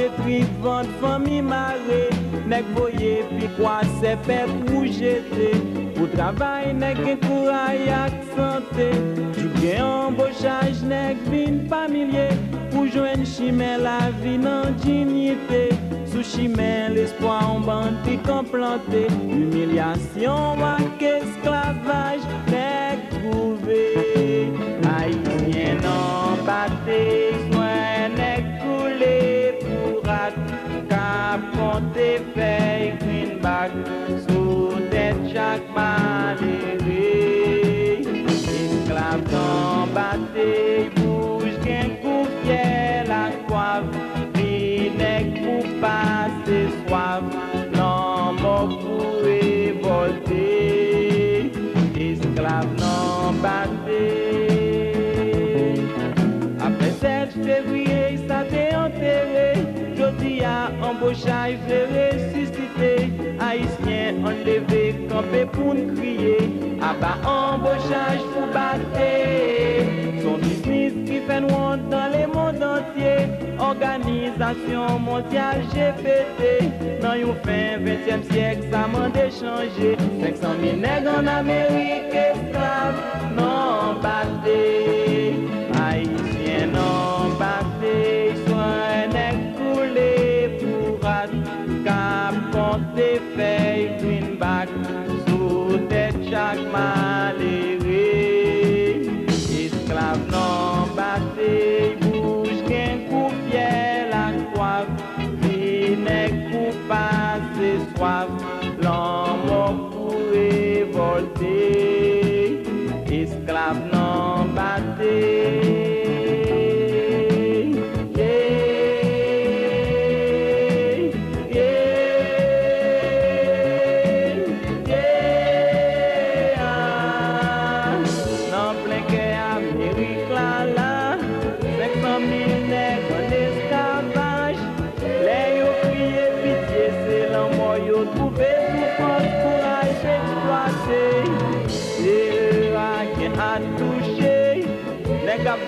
détruit vente famille marée. Nèg voye puis quoi c'est fait pour jeter. Pour travail nèg gen courage ak santé. Du gen embauchage nèg vin familier. Pour joindre chimè la vie nan dignité. Sous chimè l'espoir en bandi qu'on planté. Humiliation ak esclavage nèg trouvé. Haïtien nan Batey, soin nèg coulé pour rat. Cap compte feuille greenback sous tête chaque malheureux. Esclave nan Batey, bouge gen coup fier la coiffe. Nèg pour passer soif, non mort pour révolter. Esclave non Batey. Après 7 février, ça t'est enterré. Jodi a embauchage de ressuscité. Haïtien enlevé, campé pour nous crier. Abat embauchage pour Batey. Son business qui fait nous dans les mondes entiers. Organisation mondiale GPT. Dans une fin 20e siècle, ça m'a déchangé. 500 000 nègres en Amérique, esclaves, non Batey. Haïtien non Batey. Soit nègre coulé pour rat. Cap compte feuille greenback. Sous tête chaque malheureux. Esclave non Batey. Bouge qu'un coup fier la coiffe. Nèg pour passer soif. L'homme pour révolter. Esclave non Batey.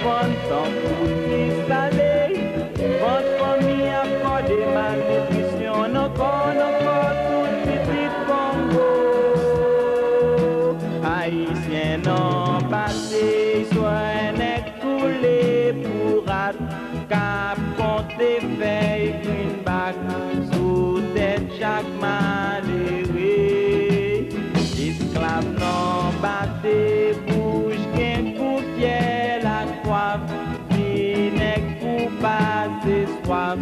Vente sans produit salé, votre famille accorde malnutrition, encore tout petit Congo. Haïtien non Batey, soit nèg coulé pour rat, cap compte feuille greenback, sous tête chaque malheureux. Esclave non Batey, bouge qu'un coup fier la coiffe. Nèg pour passer soif,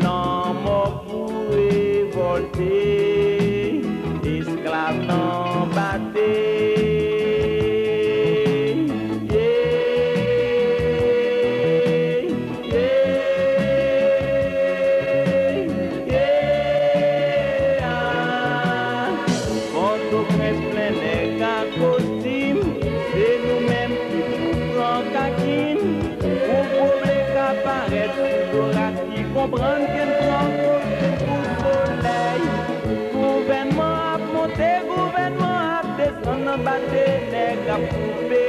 l'homme pour révolter. Esclave non Batey. Comprendre qu'elle prend pour soleil. Gouvernement a monté, gouvernement a descendu, Batey, nèg a coupé